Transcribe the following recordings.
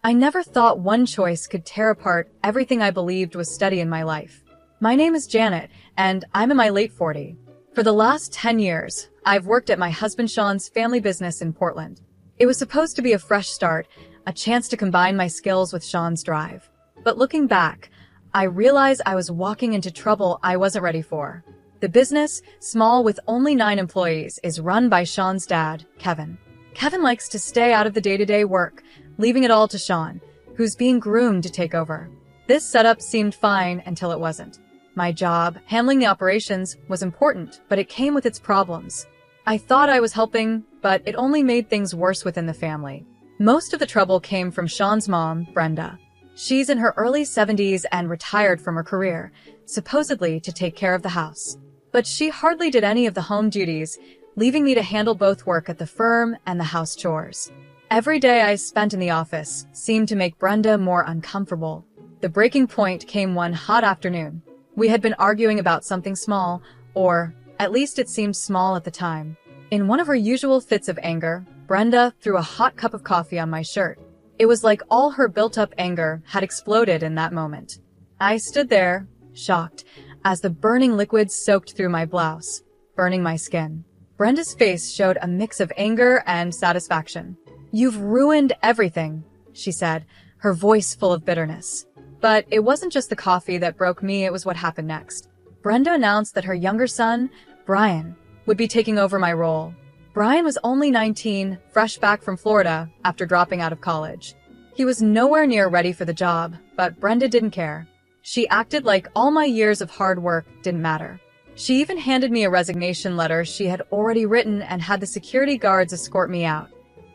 I never thought one choice could tear apart everything I believed was steady in my life. My name is Janet, and I'm in my late 40s. For the last 10 years, I've worked at my husband Sean's family business in Portland. It was supposed to be a fresh start, a chance to combine my skills with Sean's drive. But looking back, I realize I was walking into trouble I wasn't ready for. The business, small with only 9 employees, is run by Sean's dad, Kevin. Kevin likes to stay out of the day-to-day work, leaving it all to Sean, who's being groomed to take over. This setup seemed fine until it wasn't. My job, handling the operations, was important, but it came with its problems. I thought I was helping, but it only made things worse within the family. Most of the trouble came from Sean's mom, Brenda. She's in her early 70s and retired from her career, supposedly to take care of the house. But she hardly did any of the home duties, leaving me to handle both work at the firm and the house chores. Every day I spent in the office seemed to make Brenda more uncomfortable. The breaking point came one hot afternoon. We had been arguing about something small, or at least it seemed small at the time. In one of her usual fits of anger, Brenda threw a hot cup of coffee on my shirt. It was like all her built-up anger had exploded in that moment. I stood there, shocked, as the burning liquid soaked through my blouse, burning my skin. Brenda's face showed a mix of anger and satisfaction. "You've ruined everything," she said, her voice full of bitterness. But it wasn't just the coffee that broke me, it was what happened next. Brenda announced that her younger son, Brian, would be taking over my role. Brian was only 19, fresh back from Florida after dropping out of college. He was nowhere near ready for the job, but Brenda didn't care. She acted like all my years of hard work didn't matter. She even handed me a resignation letter she had already written and had the security guards escort me out.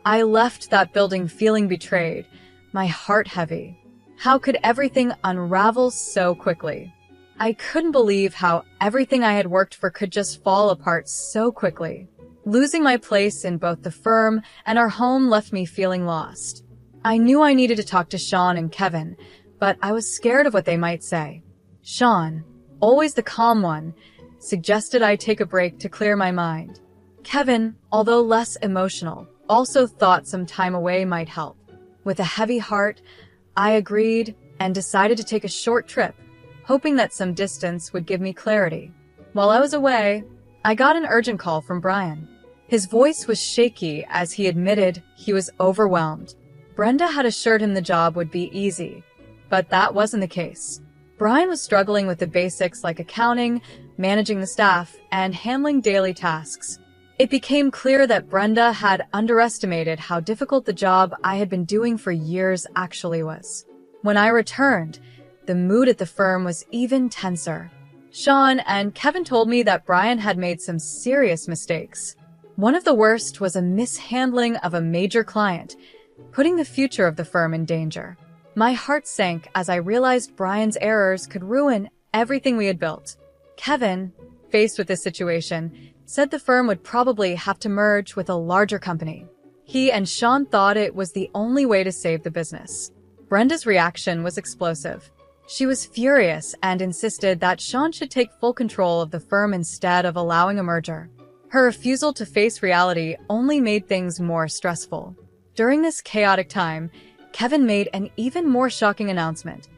I left that building feeling betrayed, my heart heavy. How could everything unravel so quickly? I couldn't believe how everything I had worked for could just fall apart so quickly. Losing my place in both the firm and our home left me feeling lost. I knew I needed to talk to Sean and Kevin, but I was scared of what they might say. Sean, always the calm one, suggested I take a break to clear my mind. Kevin, although less emotional, also thought some time away might help. With a heavy heart, I agreed and decided to take a short trip, hoping that some distance would give me clarity. While I was away, I got an urgent call from Brian. His voice was shaky as he admitted he was overwhelmed. Brenda had assured him the job would be easy, but that wasn't the case. Brian was struggling with the basics like accounting, managing the staff, and handling daily tasks. It became clear that Brenda had underestimated how difficult the job I had been doing for years actually was. When I returned, the mood at the firm was even tenser. Sean and Kevin told me that Brian had made some serious mistakes. One of the worst was a mishandling of a major client, putting the future of the firm in danger. My heart sank as I realized Brian's errors could ruin everything we had built. Kevin, faced with this situation, said the firm would probably have to merge with a larger company. He and Sean thought it was the only way to save the business. Brenda's reaction was explosive. She was furious and insisted that Sean should take full control of the firm instead of allowing a merger. Her refusal to face reality only made things more stressful. During this chaotic time, Kevin made an even more shocking announcement.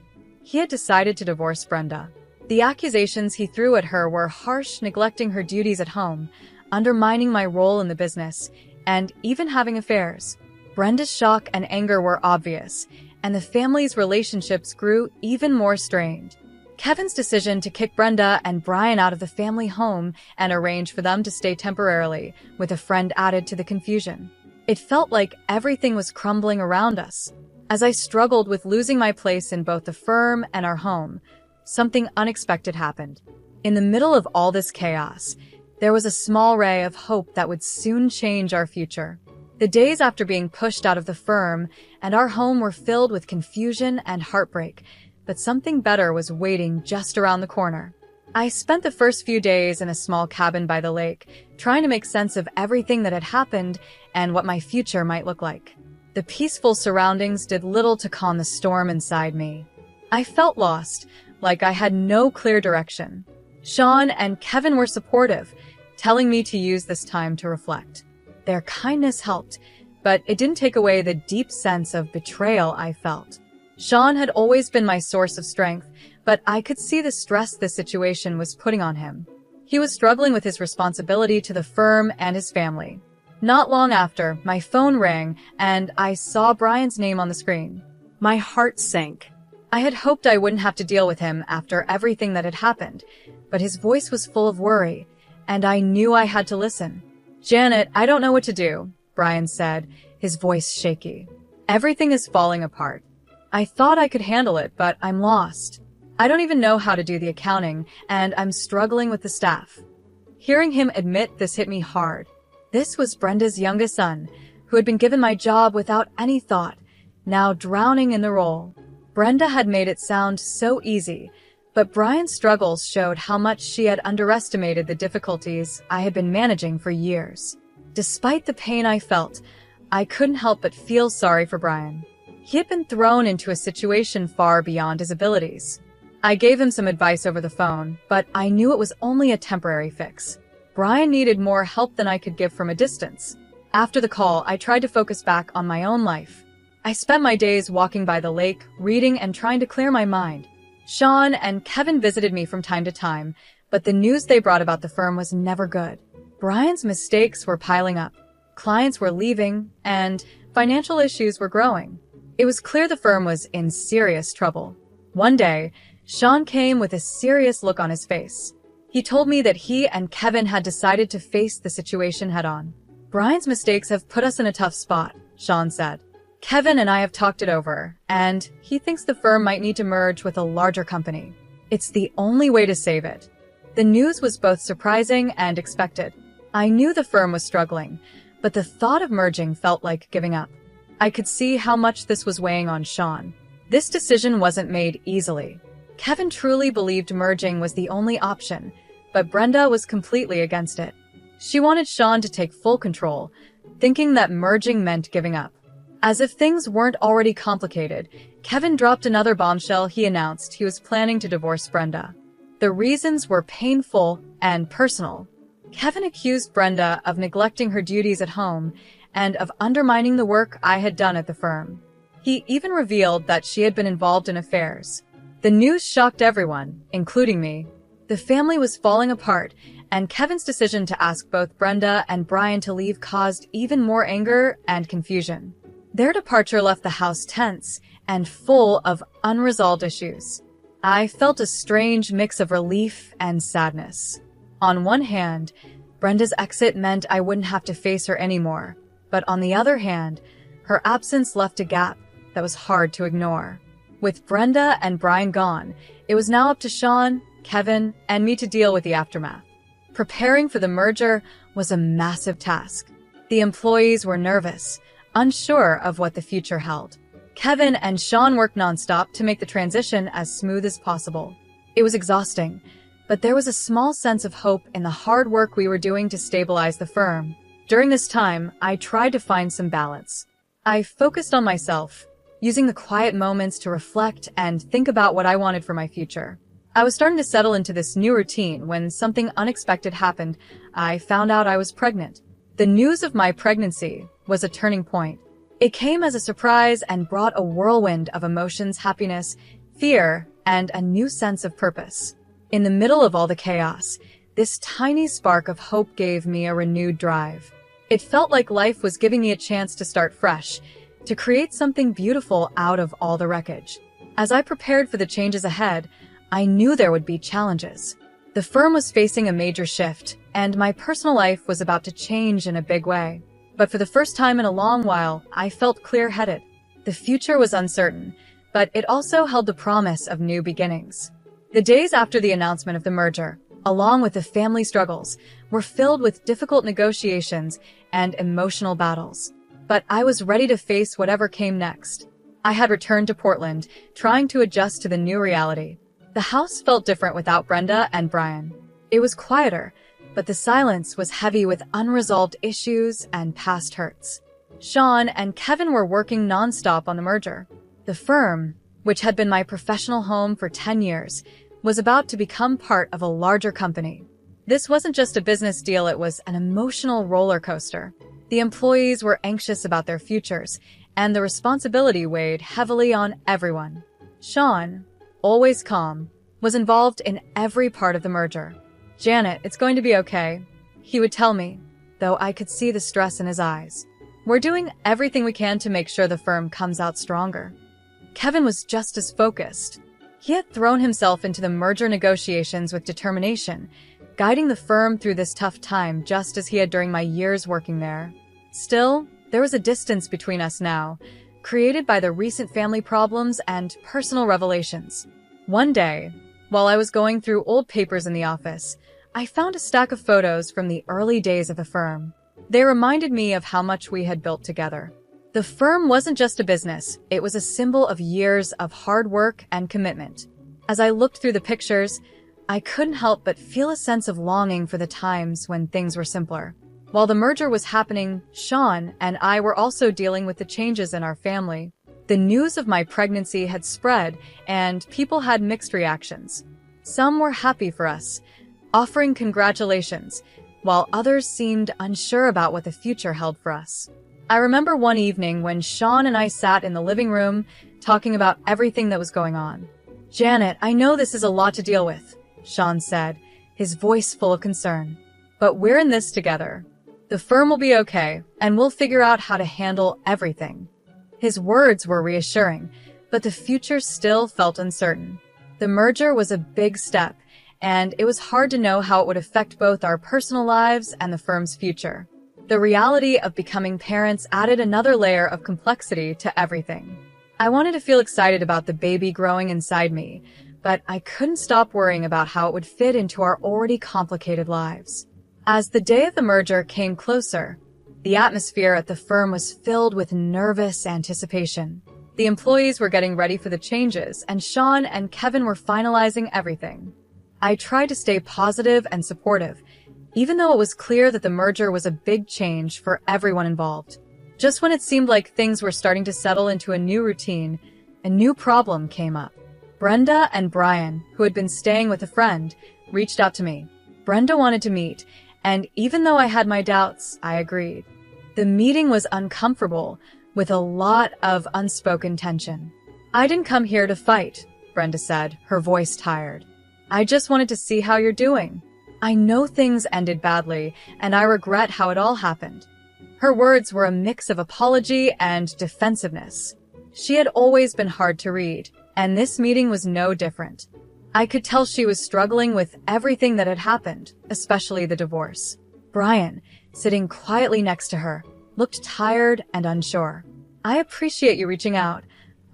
He had decided to divorce Brenda. The accusations he threw at her were harsh, neglecting her duties at home, undermining my role in the business, and even having affairs. Brenda's shock and anger were obvious, and the family's relationships grew even more strained. Kevin's decision to kick Brenda and Brian out of the family home and arrange for them to stay temporarily, with a friend added to the confusion. It felt like everything was crumbling around us. As I struggled with losing my place in both the firm and our home, something unexpected happened. In the middle of all this chaos, there was a small ray of hope that would soon change our future. The days after being pushed out of the firm and our home were filled with confusion and heartbreak, but something better was waiting just around the corner. I spent the first few days in a small cabin by the lake, trying to make sense of everything that had happened and what my future might look like. The peaceful surroundings did little to calm the storm inside me. I felt lost, like I had no clear direction. Sean and Kevin were supportive, telling me to use this time to reflect. Their kindness helped, but it didn't take away the deep sense of betrayal I felt. Sean had always been my source of strength, but I could see the stress this situation was putting on him. He was struggling with his responsibility to the firm and his family. Not long after, my phone rang and I saw Brian's name on the screen. My heart sank. I had hoped I wouldn't have to deal with him after everything that had happened, but his voice was full of worry, and I knew I had to listen. "Janet, I don't know what to do," Brian said, his voice shaky. "Everything is falling apart. I thought I could handle it, but I'm lost. I don't even know how to do the accounting, and I'm struggling with the staff." Hearing him admit this hit me hard. This was Brenda's youngest son, who had been given my job without any thought, now drowning in the role. Brenda had made it sound so easy, but Brian's struggles showed how much she had underestimated the difficulties I had been managing for years. Despite the pain I felt, I couldn't help but feel sorry for Brian. He had been thrown into a situation far beyond his abilities. I gave him some advice over the phone, but I knew it was only a temporary fix. Brian needed more help than I could give from a distance. After the call, I tried to focus back on my own life. I spent my days walking by the lake, reading and trying to clear my mind. Sean and Kevin visited me from time to time, but the news they brought about the firm was never good. Brian's mistakes were piling up. Clients were leaving, and financial issues were growing. It was clear the firm was in serious trouble. One day, Sean came with a serious look on his face. He told me that he and Kevin had decided to face the situation head-on. "Brian's mistakes have put us in a tough spot," Sean said. "Kevin and I have talked it over, and he thinks the firm might need to merge with a larger company. It's the only way to save it." The news was both surprising and expected. I knew the firm was struggling, but the thought of merging felt like giving up. I could see how much this was weighing on Sean. This decision wasn't made easily. Kevin truly believed merging was the only option, but Brenda was completely against it. She wanted Sean to take full control, thinking that merging meant giving up. As if things weren't already complicated, Kevin dropped another bombshell. He announced he was planning to divorce Brenda. The reasons were painful and personal. Kevin accused Brenda of neglecting her duties at home and of undermining the work I had done at the firm. He even revealed that she had been involved in affairs. The news shocked everyone, including me. The family was falling apart, and Kevin's decision to ask both Brenda and Brian to leave caused even more anger and confusion. Their departure left the house tense and full of unresolved issues. I felt a strange mix of relief and sadness. On one hand, Brenda's exit meant I wouldn't have to face her anymore, but on the other hand, her absence left a gap that was hard to ignore. With Brenda and Brian gone, it was now up to Sean, Kevin, and me to deal with the aftermath. Preparing for the merger was a massive task. The employees were nervous, unsure of what the future held. Kevin and Sean worked nonstop to make the transition as smooth as possible. It was exhausting, but there was a small sense of hope in the hard work we were doing to stabilize the firm. During this time, I tried to find some balance. I focused on myself, using the quiet moments to reflect and think about what I wanted for my future. I was starting to settle into this new routine when something unexpected happened. I found out I was pregnant. The news of my pregnancy was a turning point. It came as a surprise and brought a whirlwind of emotions, happiness, fear, and a new sense of purpose. In the middle of all the chaos, this tiny spark of hope gave me a renewed drive. It felt like life was giving me a chance to start fresh, to create something beautiful out of all the wreckage. As I prepared for the changes ahead, I knew there would be challenges. The firm was facing a major shift, and my personal life was about to change in a big way. But for the first time in a long while, I felt clear-headed. The future was uncertain, but it also held the promise of new beginnings. The days after the announcement of the merger, along with the family struggles, were filled with difficult negotiations and emotional battles. But I was ready to face whatever came next. I had returned to Portland, trying to adjust to the new reality. The house felt different without Brenda and Brian. It was quieter, but the silence was heavy with unresolved issues and past hurts. Sean and Kevin were working nonstop on the merger. The firm, which had been my professional home for 10 years, was about to become part of a larger company. This wasn't just a business deal, it was an emotional roller coaster. The employees were anxious about their futures, and the responsibility weighed heavily on everyone. Sean, always calm, was involved in every part of the merger. "Janet, it's going to be okay," he would tell me, though I could see the stress in his eyes. "We're doing everything we can to make sure the firm comes out stronger." Kevin was just as focused. He had thrown himself into the merger negotiations with determination, guiding the firm through this tough time just as he had during my years working there. Still, there was a distance between us now, created by the recent family problems and personal revelations. One day, while I was going through old papers in the office, I found a stack of photos from the early days of the firm. They reminded me of how much we had built together. The firm wasn't just a business, it was a symbol of years of hard work and commitment. As I looked through the pictures, I couldn't help but feel a sense of longing for the times when things were simpler. While the merger was happening, Sean and I were also dealing with the changes in our family. The news of my pregnancy had spread, and people had mixed reactions. Some were happy for us, offering congratulations, while others seemed unsure about what the future held for us. I remember one evening when Sean and I sat in the living room, talking about everything that was going on. "Janet, I know this is a lot to deal with," Sean said, his voice full of concern. "But we're in this together. The firm will be okay, and we'll figure out how to handle everything." His words were reassuring, but the future still felt uncertain. The merger was a big step, and it was hard to know how it would affect both our personal lives and the firm's future. The reality of becoming parents added another layer of complexity to everything. I wanted to feel excited about the baby growing inside me, but I couldn't stop worrying about how it would fit into our already complicated lives. As the day of the merger came closer, the atmosphere at the firm was filled with nervous anticipation. The employees were getting ready for the changes, and Sean and Kevin were finalizing everything. I tried to stay positive and supportive, even though it was clear that the merger was a big change for everyone involved. Just when it seemed like things were starting to settle into a new routine, a new problem came up. Brenda and Brian, who had been staying with a friend, reached out to me. Brenda wanted to meet, and even though I had my doubts, I agreed. The meeting was uncomfortable, with a lot of unspoken tension. "I didn't come here to fight," Brenda said, her voice tired. "I just wanted to see how you're doing. I know things ended badly, and I regret how it all happened." Her words were a mix of apology and defensiveness. She had always been hard to read, and this meeting was no different. I could tell she was struggling with everything that had happened, especially the divorce. Brian, sitting quietly next to her, looked tired and unsure. "I appreciate you reaching out,"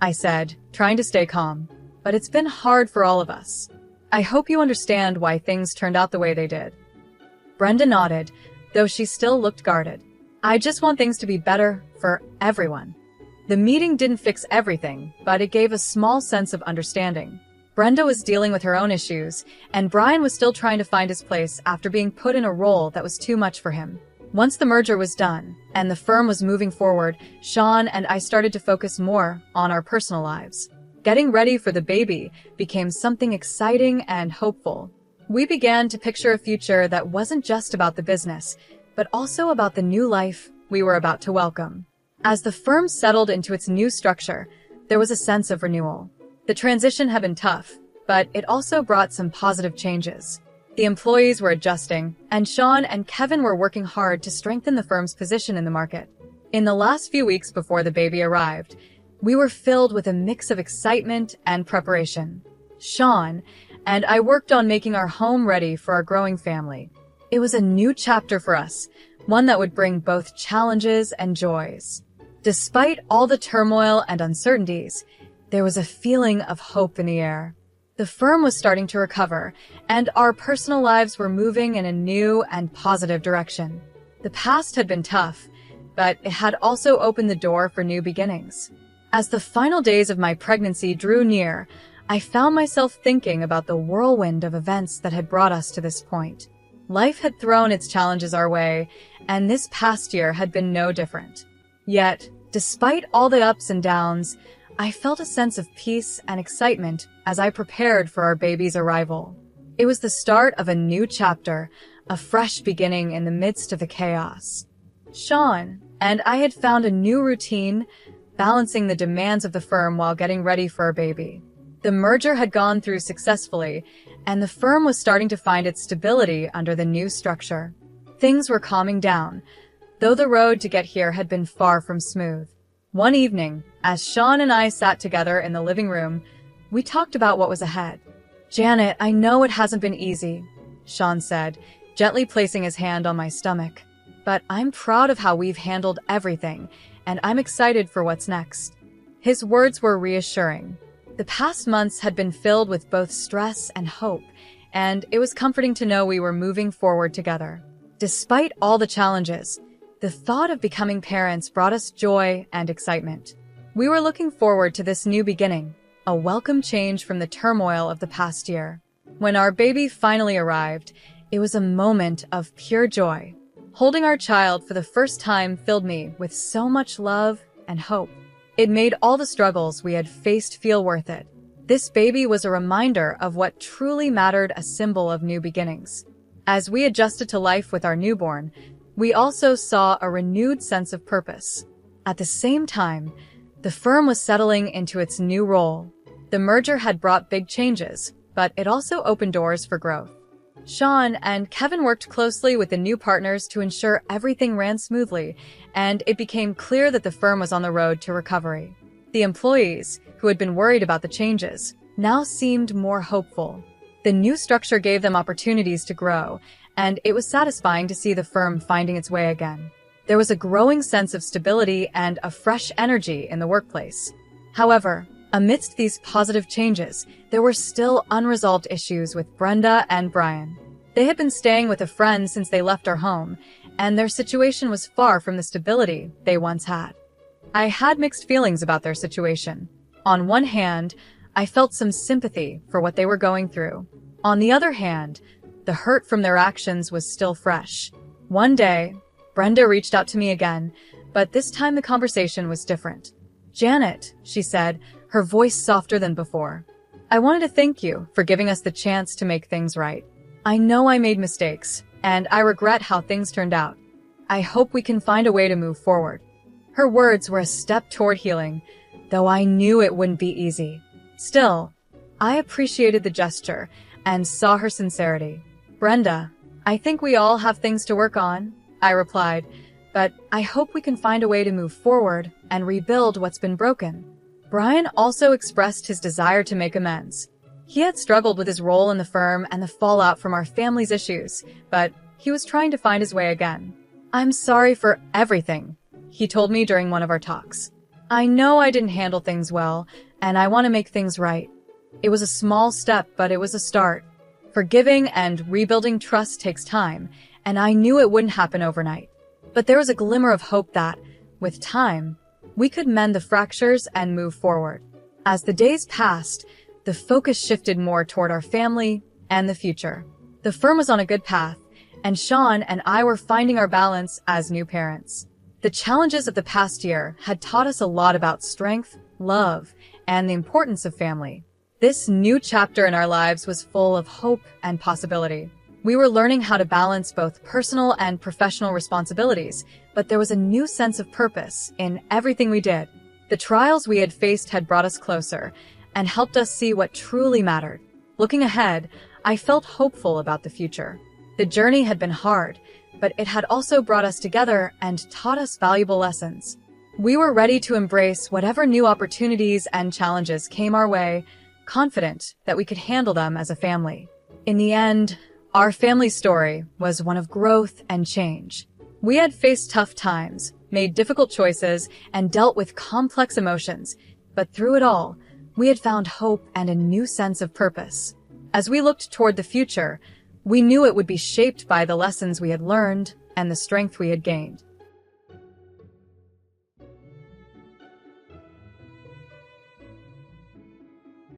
I said, trying to stay calm. "But it's been hard for all of us. I hope you understand why things turned out the way they did." Brenda nodded, though she still looked guarded. "I just want things to be better for everyone." The meeting didn't fix everything, but it gave a small sense of understanding. Brenda was dealing with her own issues, and Brian was still trying to find his place after being put in a role that was too much for him. Once the merger was done, and the firm was moving forward, Sean and I started to focus more on our personal lives. Getting ready for the baby became something exciting and hopeful. We began to picture a future that wasn't just about the business, but also about the new life we were about to welcome. As the firm settled into its new structure, there was a sense of renewal. The transition had been tough, but it also brought some positive changes. The employees were adjusting, and Sean and Kevin were working hard to strengthen the firm's position in the market. In the last few weeks before the baby arrived, we were filled with a mix of excitement and preparation. Sean and I worked on making our home ready for our growing family. It was a new chapter for us, one that would bring both challenges and joys. Despite all the turmoil and uncertainties, there was a feeling of hope in the air. The firm was starting to recover, and our personal lives were moving in a new and positive direction. The past had been tough, but it had also opened the door for new beginnings. As the final days of my pregnancy drew near, I found myself thinking about the whirlwind of events that had brought us to this point. Life had thrown its challenges our way, and this past year had been no different. Yet, despite all the ups and downs, I felt a sense of peace and excitement as I prepared for our baby's arrival. It was the start of a new chapter, a fresh beginning in the midst of the chaos. Sean and I had found a new routine, balancing the demands of the firm while getting ready for our baby. The merger had gone through successfully, and the firm was starting to find its stability under the new structure. Things were calming down, though the road to get here had been far from smooth. One evening, as Sean and I sat together in the living room, we talked about what was ahead. "Janet, I know it hasn't been easy," Sean said, gently placing his hand on my stomach. "But I'm proud of how we've handled everything, and I'm excited for what's next." His words were reassuring. The past months had been filled with both stress and hope, and it was comforting to know we were moving forward together. Despite all the challenges, the thought of becoming parents brought us joy and excitement. We were looking forward to this new beginning, a welcome change from the turmoil of the past year. When our baby finally arrived, it was a moment of pure joy. Holding our child for the first time filled me with so much love and hope. It made all the struggles we had faced feel worth it. This baby was a reminder of what truly mattered, a symbol of new beginnings. As we adjusted to life with our newborn, we also saw a renewed sense of purpose. At the same time, the firm was settling into its new role. The merger had brought big changes, but it also opened doors for growth. Sean and Kevin worked closely with the new partners to ensure everything ran smoothly, and it became clear that the firm was on the road to recovery. The employees, who had been worried about the changes, now seemed more hopeful. The new structure gave them opportunities to grow, and it was satisfying to see the firm finding its way again. There was a growing sense of stability and a fresh energy in the workplace. However, amidst these positive changes, there were still unresolved issues with Brenda and Brian. They had been staying with a friend since they left our home, and their situation was far from the stability they once had. I had mixed feelings about their situation. On one hand, I felt some sympathy for what they were going through. On the other hand, the hurt from their actions was still fresh. One day, Brenda reached out to me again, but this time the conversation was different. "Janet," she said, her voice softer than before, "I wanted to thank you for giving us the chance to make things right. I know I made mistakes, and I regret how things turned out. I hope we can find a way to move forward." Her words were a step toward healing, though I knew it wouldn't be easy. Still, I appreciated the gesture and saw her sincerity. "Brenda, I think we all have things to work on," I replied, "but I hope we can find a way to move forward and rebuild what's been broken." Brian also expressed his desire to make amends. He had struggled with his role in the firm and the fallout from our family's issues, but he was trying to find his way again. "I'm sorry for everything," he told me during one of our talks. "I know I didn't handle things well, and I want to make things right. It was a small step, but it was a start. Forgiving and rebuilding trust takes time, and I knew it wouldn't happen overnight. But there was a glimmer of hope that, with time, we could mend the fractures and move forward." As the days passed, the focus shifted more toward our family and the future. The firm was on a good path, and Sean and I were finding our balance as new parents. The challenges of the past year had taught us a lot about strength, love, and the importance of family. This new chapter in our lives was full of hope and possibility. We were learning how to balance both personal and professional responsibilities, but there was a new sense of purpose in everything we did. The trials we had faced had brought us closer and helped us see what truly mattered. Looking ahead, I felt hopeful about the future. The journey had been hard, but it had also brought us together and taught us valuable lessons. We were ready to embrace whatever new opportunities and challenges came our way, confident that we could handle them as a family. In the end, our family story was one of growth and change. We had faced tough times, made difficult choices, and dealt with complex emotions, but through it all, we had found hope and a new sense of purpose. As we looked toward the future, we knew it would be shaped by the lessons we had learned and the strength we had gained.